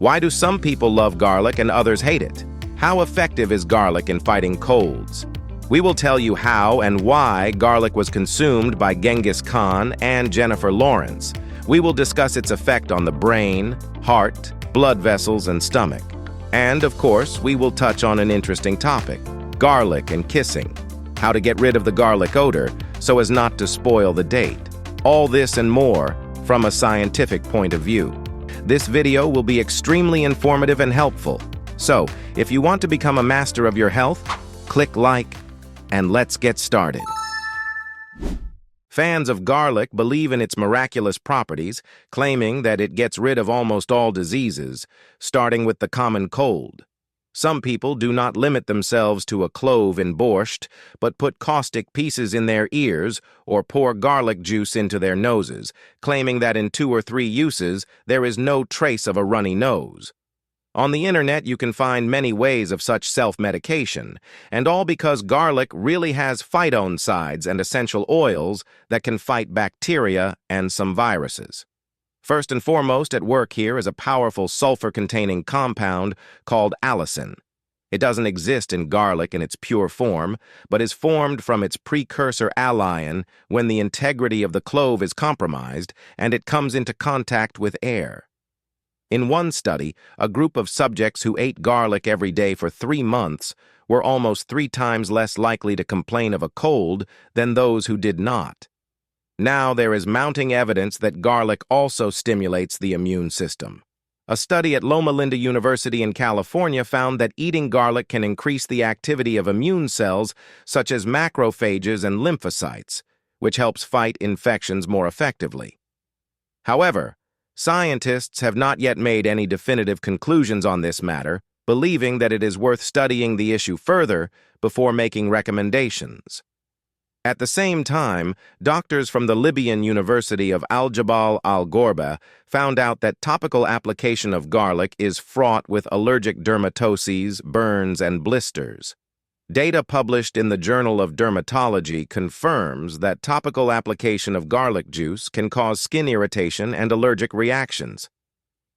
Why do some people love garlic and others hate it? How effective is garlic in fighting colds? We will tell you how and why garlic was consumed by Genghis Khan and Jennifer Lawrence. We will discuss its effect on the brain, heart, blood vessels, and stomach. And, of course, we will touch on an interesting topic, garlic and kissing. How to get rid of the garlic odor so as not to spoil the date. All this and more from a scientific point of view. This video will be extremely informative and helpful. So, if you want to become a master of your health, click like, and let's get started. Fans of garlic believe in its miraculous properties, claiming that it gets rid of almost all diseases, starting with the common cold. Some people do not limit themselves to a clove in borscht, but put caustic pieces in their ears or pour garlic juice into their noses, claiming that in 2 or 3 uses there is no trace of a runny nose. On the internet, you can find many ways of such self-medication, and all because garlic really has phytoncides and essential oils that can fight bacteria and some viruses. First and foremost at work here is a powerful sulfur-containing compound called allicin. It doesn't exist in garlic in its pure form, but is formed from its precursor alliin when the integrity of the clove is compromised and it comes into contact with air. In one study, a group of subjects who ate garlic every day for 3 months were almost 3 times less likely to complain of a cold than those who did not. Now there is mounting evidence that garlic also stimulates the immune system. A study at Loma Linda University in California found that eating garlic can increase the activity of immune cells such as macrophages and lymphocytes, which helps fight infections more effectively. However, scientists have not yet made any definitive conclusions on this matter, believing that it is worth studying the issue further before making recommendations. At the same time, doctors from the Libyan University of Al-Jabal Al-Ghorba found out that topical application of garlic is fraught with allergic dermatoses, burns, and blisters. Data published in the Journal of Dermatology confirms that topical application of garlic juice can cause skin irritation and allergic reactions.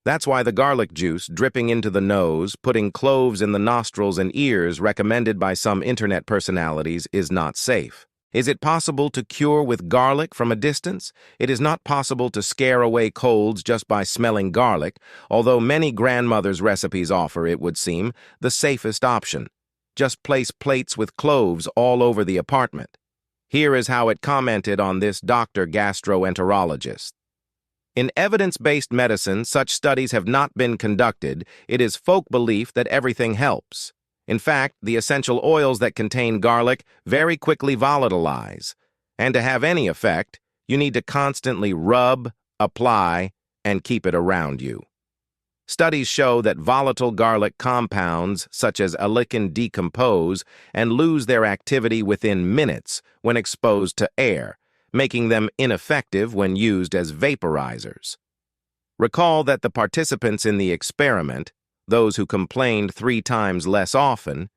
That's why the garlic juice dripping into the nose, putting cloves in the nostrils and ears recommended by some internet personalities is not safe. Is it possible to cure with garlic from a distance? It is not possible to scare away colds just by smelling garlic, although many grandmothers' recipes offer, it would seem, the safest option. Just place plates with cloves all over the apartment. Here is how it commented on this doctor gastroenterologist. In evidence-based medicine, such studies have not been conducted. It is folk belief that everything helps. In fact, the essential oils that contain garlic very quickly volatilize. And to have any effect, you need to constantly rub, apply, and keep it around you. Studies show that volatile garlic compounds, such as allicin, decompose and lose their activity within minutes when exposed to air, making them ineffective when used as vaporizers. Recall that the participants in the experiment, those who complained 3 times less often,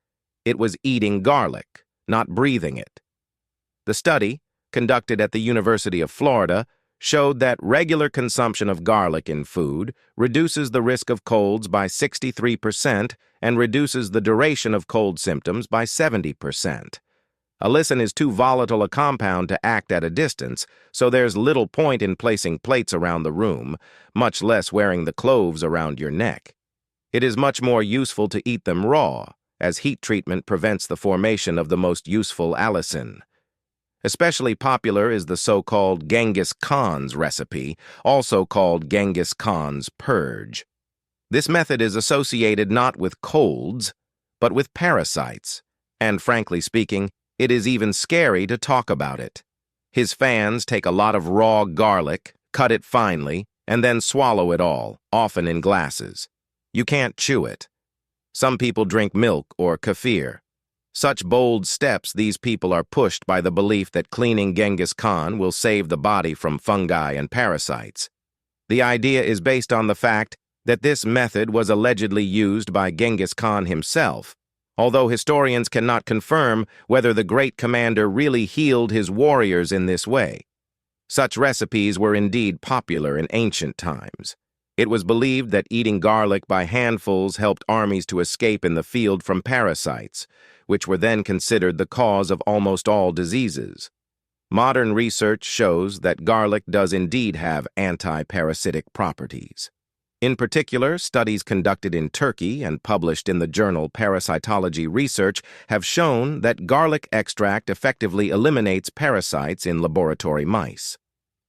it was eating garlic, not breathing it. The study, conducted at the University of Florida, showed that regular consumption of garlic in food reduces the risk of colds by 63% and reduces the duration of cold symptoms by 70%. Allicin is too volatile a compound to act at a distance, so there's little point in placing plates around the room, much less wearing the cloves around your neck. It is much more useful to eat them raw, as heat treatment prevents the formation of the most useful allicin. Especially popular is the so-called Genghis Khan's recipe, also called Genghis Khan's purge. This method is associated not with colds, but with parasites, and frankly speaking, it is even scary to talk about it. His fans take a lot of raw garlic, cut it finely, and then swallow it all, often in glasses. You can't chew it. Some people drink milk or kefir. Such bold steps these people are pushed by the belief that cleaning Genghis Khan will save the body from fungi and parasites. The idea is based on the fact that this method was allegedly used by Genghis Khan himself, although historians cannot confirm whether the great commander really healed his warriors in this way. Such recipes were indeed popular in ancient times. It was believed that eating garlic by handfuls helped armies to escape in the field from parasites, which were then considered the cause of almost all diseases. Modern research shows that garlic does indeed have anti-parasitic properties. In particular, studies conducted in Turkey and published in the journal Parasitology Research have shown that garlic extract effectively eliminates parasites in laboratory mice.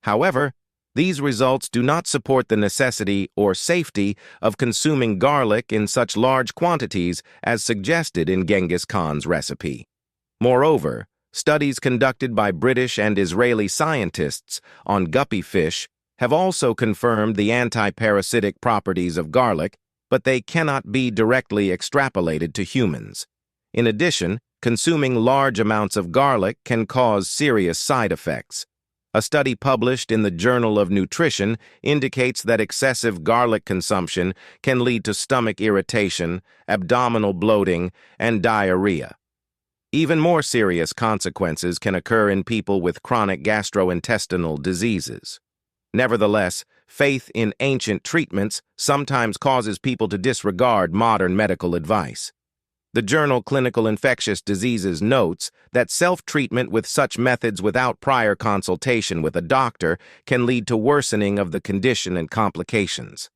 However, these results do not support the necessity or safety of consuming garlic in such large quantities as suggested in Genghis Khan's recipe. Moreover, studies conducted by British and Israeli scientists on guppy fish have also confirmed the anti-parasitic properties of garlic, but they cannot be directly extrapolated to humans. In addition, consuming large amounts of garlic can cause serious side effects. A study published in the Journal of Nutrition indicates that excessive garlic consumption can lead to stomach irritation, abdominal bloating, and diarrhea. Even more serious consequences can occur in people with chronic gastrointestinal diseases. Nevertheless, faith in ancient treatments sometimes causes people to disregard modern medical advice. The journal Clinical Infectious Diseases notes that self-treatment with such methods without prior consultation with a doctor can lead to worsening of the condition and complications.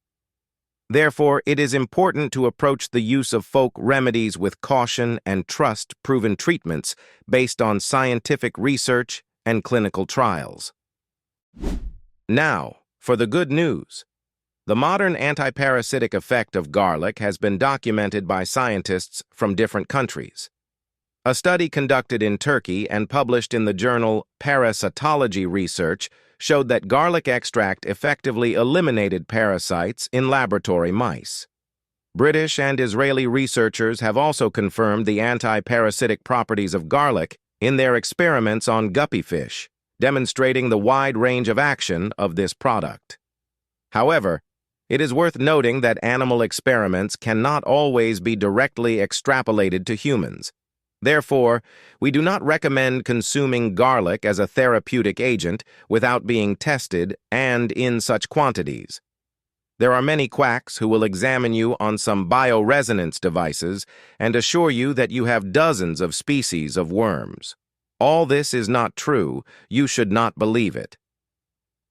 Therefore, it is important to approach the use of folk remedies with caution and trust proven treatments based on scientific research and clinical trials. Now, for the good news. The modern antiparasitic effect of garlic has been documented by scientists from different countries. A study conducted in Turkey and published in the journal Parasitology Research showed that garlic extract effectively eliminated parasites in laboratory mice. British and Israeli researchers have also confirmed the antiparasitic properties of garlic in their experiments on guppy fish, demonstrating the wide range of action of this product. However, it is worth noting that animal experiments cannot always be directly extrapolated to humans. Therefore, we do not recommend consuming garlic as a therapeutic agent without being tested and in such quantities. There are many quacks who will examine you on some bioresonance devices and assure you that you have dozens of species of worms. All this is not true. You should not believe it.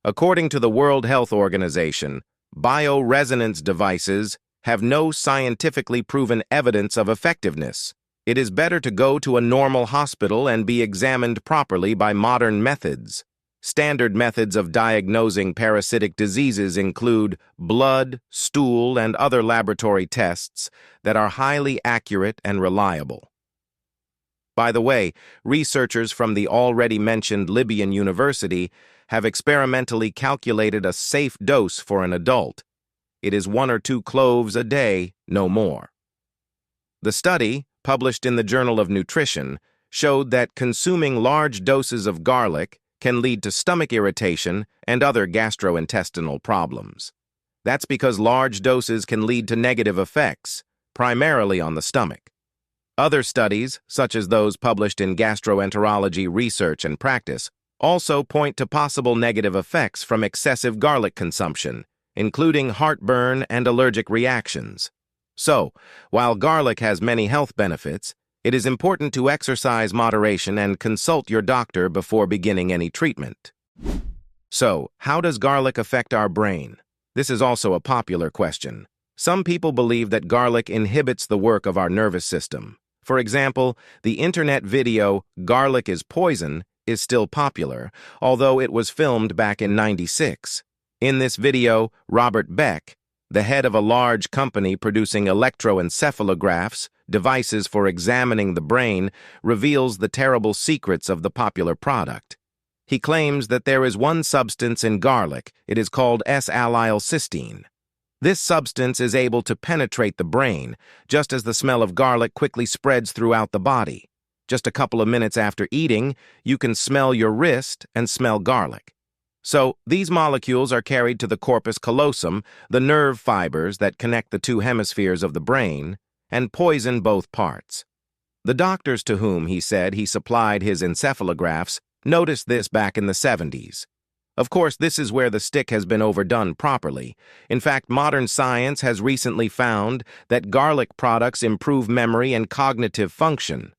According to the World Health Organization, bioresonance devices have no scientifically proven evidence of effectiveness. It is better to go to a normal hospital and be examined properly by modern methods. Standard methods of diagnosing parasitic diseases include blood, stool, and other laboratory tests that are highly accurate and reliable. By the way, researchers from the already mentioned Libyan University have experimentally calculated a safe dose for an adult. It is 1 or 2 cloves a day, no more. The study, published in the Journal of Nutrition, showed that consuming large doses of garlic can lead to stomach irritation and other gastrointestinal problems. That's because large doses can lead to negative effects, primarily on the stomach. Other studies, such as those published in Gastroenterology Research and Practice, also point to possible negative effects from excessive garlic consumption, including heartburn and allergic reactions. So, while garlic has many health benefits, it is important to exercise moderation and consult your doctor before beginning any treatment. So, how does garlic affect our brain? This is also a popular question. Some people believe that garlic inhibits the work of our nervous system. For example, the internet video "Garlic is Poison" is still popular, although it was filmed back in '96. In this video, Robert Beck, the head of a large company producing electroencephalographs, devices for examining the brain, reveals the terrible secrets of the popular product. He claims that there is one substance in garlic. It is called S-allylcysteine. This substance is able to penetrate the brain, just as the smell of garlic quickly spreads throughout the body. Just a couple of minutes after eating, you can smell your wrist and smell garlic. So, these molecules are carried to the corpus callosum, the nerve fibers that connect the 2 hemispheres of the brain, and poison both parts. The doctors to whom he said he supplied his encephalographs noticed this back in the '70s. Of course, this is where the stick has been overdone properly. In fact, modern science has recently found that garlic products improve memory and cognitive function.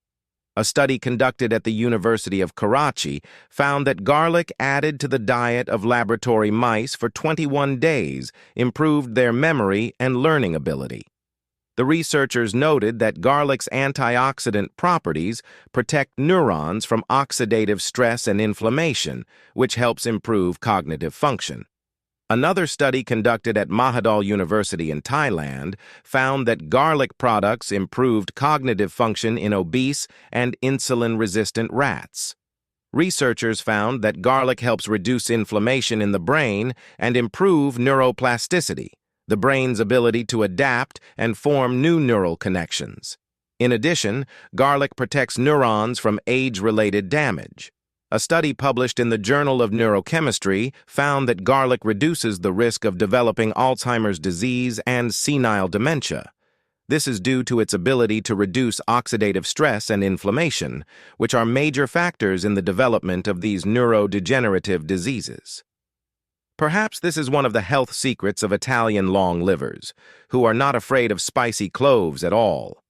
A study conducted at the University of Karachi found that garlic added to the diet of laboratory mice for 21 days improved their memory and learning ability. The researchers noted that garlic's antioxidant properties protect neurons from oxidative stress and inflammation, which helps improve cognitive function. Another study conducted at Mahidol University in Thailand found that garlic products improved cognitive function in obese and insulin-resistant rats. Researchers found that garlic helps reduce inflammation in the brain and improve neuroplasticity, the brain's ability to adapt and form new neural connections. In addition, garlic protects neurons from age-related damage. A study published in the Journal of Neurochemistry found that garlic reduces the risk of developing Alzheimer's disease and senile dementia. This is due to its ability to reduce oxidative stress and inflammation, which are major factors in the development of these neurodegenerative diseases. Perhaps this is one of the health secrets of Italian long livers, who are not afraid of spicy cloves at all.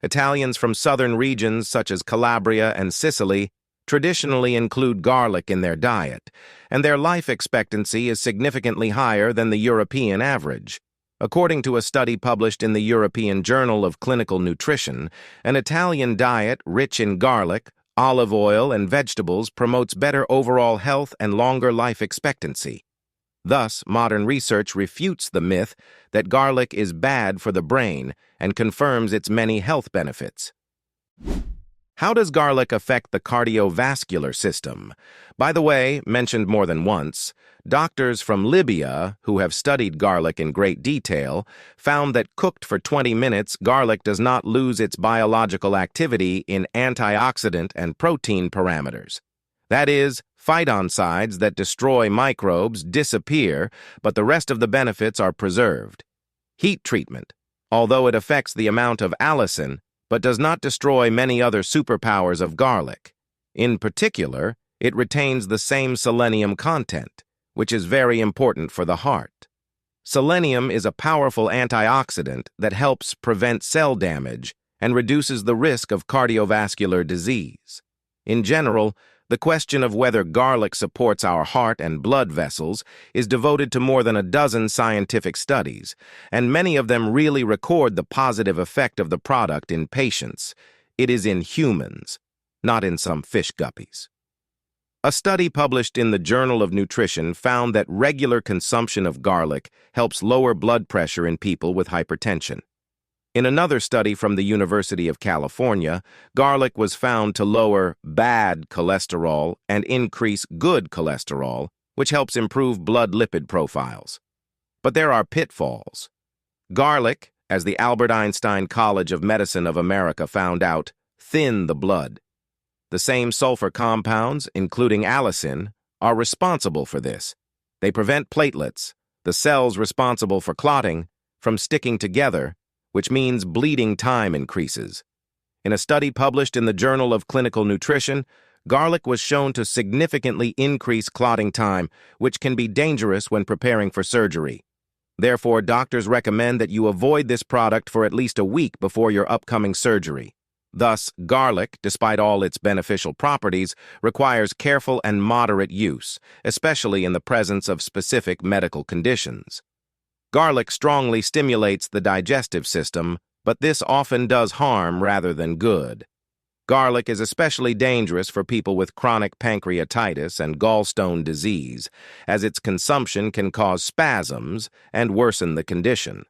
Italians from southern regions such as Calabria and Sicily traditionally include garlic in their diet, and their life expectancy is significantly higher than the European average. According to a study published in the European Journal of Clinical Nutrition, an Italian diet rich in garlic, olive oil, and vegetables promotes better overall health and longer life expectancy. Thus, modern research refutes the myth that garlic is bad for the brain and confirms its many health benefits. How does garlic affect the cardiovascular system? By the way, mentioned more than once, doctors from Libya, who have studied garlic in great detail, found that cooked for 20 minutes, garlic does not lose its biological activity in antioxidant and protein parameters. That is, phytoncides that destroy microbes disappear, but the rest of the benefits are preserved. Heat treatment, although it affects the amount of allicin, but does not destroy many other superpowers of garlic. In particular, it retains the same selenium content, which is very important for the heart. Selenium is a powerful antioxidant that helps prevent cell damage and reduces the risk of cardiovascular disease. In general, the question of whether garlic supports our heart and blood vessels is devoted to more than a dozen scientific studies, and many of them really record the positive effect of the product in patients. It is in humans, not in some fish guppies. A study published in the Journal of Nutrition found that regular consumption of garlic helps lower blood pressure in people with hypertension. In another study from the University of California, garlic was found to lower bad cholesterol and increase good cholesterol, which helps improve blood lipid profiles. But there are pitfalls. Garlic, as the Albert Einstein College of Medicine of America found out, thin the blood. The same sulfur compounds, including allicin, are responsible for this. They prevent platelets, the cells responsible for clotting, from sticking together, which means bleeding time increases. In a study published in the Journal of Clinical Nutrition, garlic was shown to significantly increase clotting time, which can be dangerous when preparing for surgery. Therefore, doctors recommend that you avoid this product for at least a week before your upcoming surgery. Thus, garlic, despite all its beneficial properties, requires careful and moderate use, especially in the presence of specific medical conditions. Garlic strongly stimulates the digestive system, but this often does harm rather than good. Garlic is especially dangerous for people with chronic pancreatitis and gallstone disease, as its consumption can cause spasms and worsen the condition.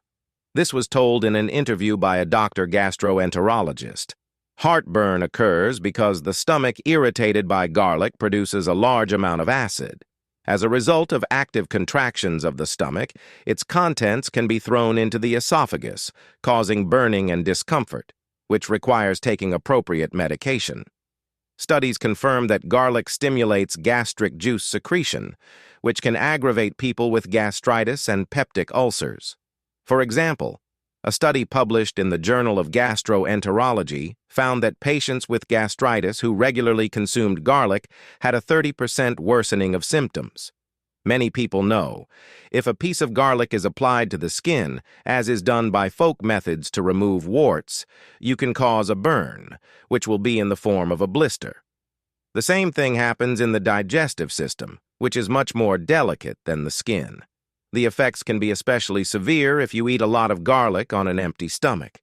This was told in an interview by a doctor gastroenterologist. Heartburn occurs because the stomach irritated by garlic produces a large amount of acid. As a result of active contractions of the stomach, its contents can be thrown into the esophagus, causing burning and discomfort, which requires taking appropriate medication. Studies confirm that garlic stimulates gastric juice secretion, which can aggravate people with gastritis and peptic ulcers. For example, a study published in the Journal of Gastroenterology found that patients with gastritis who regularly consumed garlic had a 30% worsening of symptoms. Many people know. If a piece of garlic is applied to the skin, as is done by folk methods to remove warts, you can cause a burn, which will be in the form of a blister. The same thing happens in the digestive system, which is much more delicate than the skin. The effects can be especially severe if you eat a lot of garlic on an empty stomach.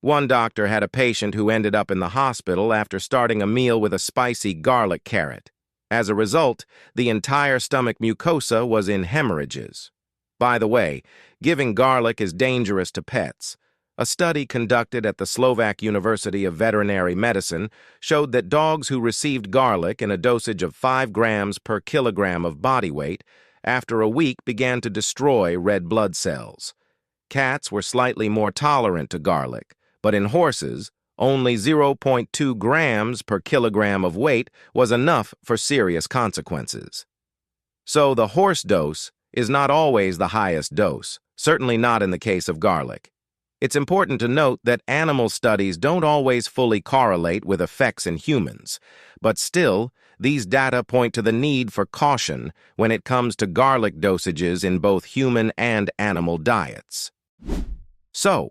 One doctor had a patient who ended up in the hospital after starting a meal with a spicy garlic carrot. As a result, the entire stomach mucosa was in hemorrhages. By the way, giving garlic is dangerous to pets. A study conducted at the Slovak University of Veterinary Medicine showed that dogs who received garlic in a dosage of 5 grams per kilogram of body weight after a week began to destroy red blood cells. Cats were slightly more tolerant to garlic, but in horses, only 0.2 grams per kilogram of weight was enough for serious consequences. So the horse dose is not always the highest dose, certainly not in the case of garlic. It's important to note that animal studies don't always fully correlate with effects in humans, but still, these data point to the need for caution when it comes to garlic dosages in both human and animal diets. So,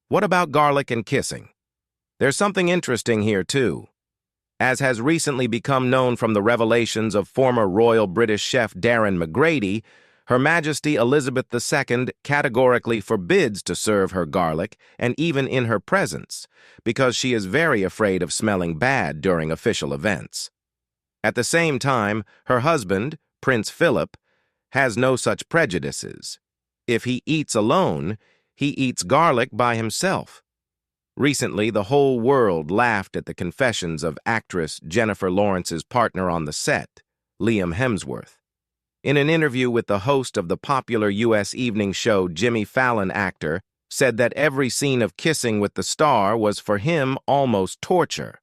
what about garlic and kissing? There's something interesting here, too. As has recently become known from the revelations of former Royal British chef Darren McGrady, Her Majesty Elizabeth II categorically forbids to serve her garlic, and even in her presence, because she is very afraid of smelling bad during official events. At the same time, her husband, Prince Philip, has no such prejudices. If he eats alone, he eats garlic by himself. Recently, the whole world laughed at the confessions of actress Jennifer Lawrence's partner on the set, Liam Hemsworth. In an interview with the host of the popular U.S. evening show Jimmy Fallon, actor said that every scene of kissing with the star was for him almost torture.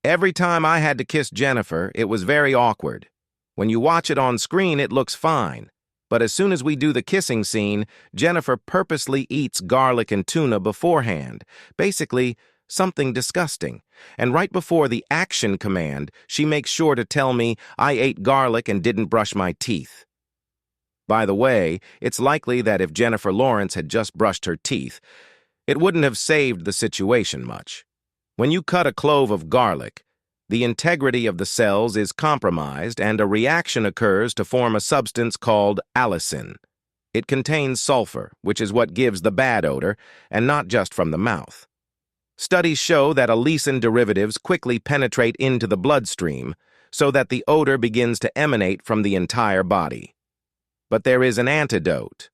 Every time I had to kiss Jennifer, it was very awkward. When you watch it on screen, it looks fine. But as soon as we do the kissing scene, Jennifer purposely eats garlic and tuna beforehand, basically something disgusting. And right before the action command, she makes sure to tell me I ate garlic and didn't brush my teeth. By the way, it's likely that if Jennifer Lawrence had just brushed her teeth, it wouldn't have saved the situation much. When you cut a clove of garlic, the integrity of the cells is compromised and a reaction occurs to form a substance called allicin. It contains sulfur, which is what gives the bad odor, and not just from the mouth. Studies show that allicin derivatives quickly penetrate into the bloodstream, so that the odor begins to emanate from the entire body. But there is an antidote.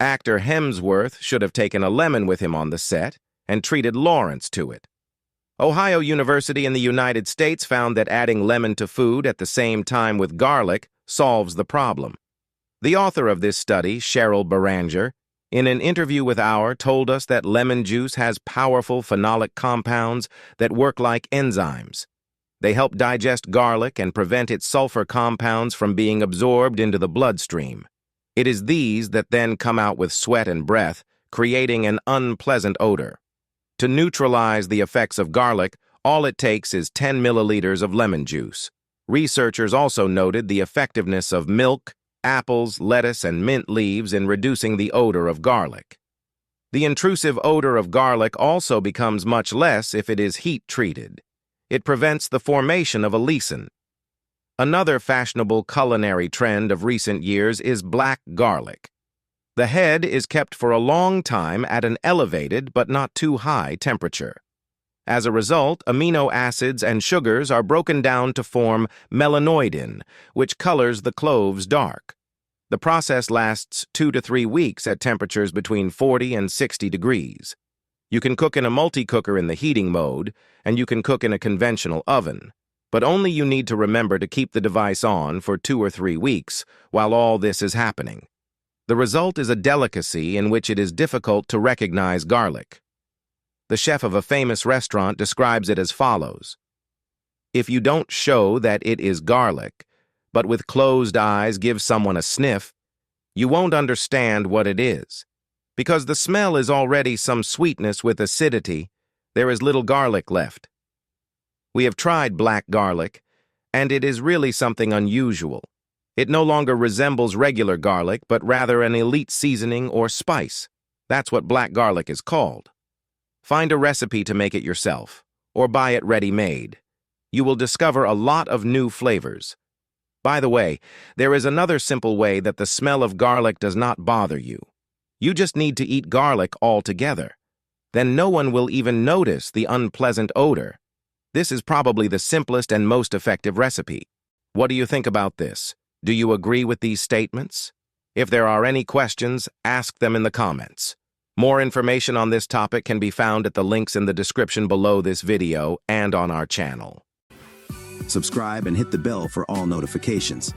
Actor Hemsworth should have taken a lemon with him on the set and treated Lawrence to it. Ohio University in the United States found that adding lemon to food at the same time with garlic solves the problem. The author of this study, Cheryl Beranger, in an interview with Hour, told us that lemon juice has powerful phenolic compounds that work like enzymes. They help digest garlic and prevent its sulfur compounds from being absorbed into the bloodstream. It is these that then come out with sweat and breath, creating an unpleasant odor. To neutralize the effects of garlic, all it takes is 10 milliliters of lemon juice. Researchers also noted the effectiveness of milk, apples, lettuce, and mint leaves in reducing the odor of garlic. The intrusive odor of garlic also becomes much less if it is heat-treated. It prevents the formation of allicin. Another fashionable culinary trend of recent years is black garlic. The head is kept for a long time at an elevated but not too high temperature. As a result, amino acids and sugars are broken down to form melanoidin, which colors the cloves dark. The process lasts 2 to 3 weeks at temperatures between 40 and 60 degrees. You can cook in a multi-cooker in the heating mode, and you can cook in a conventional oven, but only you need to remember to keep the device on for 2 or 3 weeks while all this is happening. The result is a delicacy in which it is difficult to recognize garlic. The chef of a famous restaurant describes it as follows: if you don't show that it is garlic, but with closed eyes give someone a sniff, you won't understand what it is. Because the smell is already some sweetness with acidity, there is little garlic left. We have tried black garlic, and it is really something unusual. It no longer resembles regular garlic, but rather an elite seasoning or spice. That's what black garlic is called. Find a recipe to make it yourself, or buy it ready-made. You will discover a lot of new flavors. By the way, there is another simple way that the smell of garlic does not bother you. You just need to eat garlic altogether. Then no one will even notice the unpleasant odor. This is probably the simplest and most effective recipe. What do you think about this? Do you agree with these statements? If there are any questions, ask them in the comments. More information on this topic can be found at the links in the description below this video and on our channel. Subscribe and hit the bell for all notifications.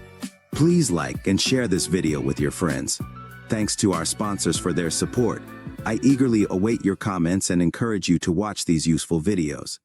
Please like and share this video with your friends. Thanks to our sponsors for their support. I eagerly await your comments and encourage you to watch these useful videos.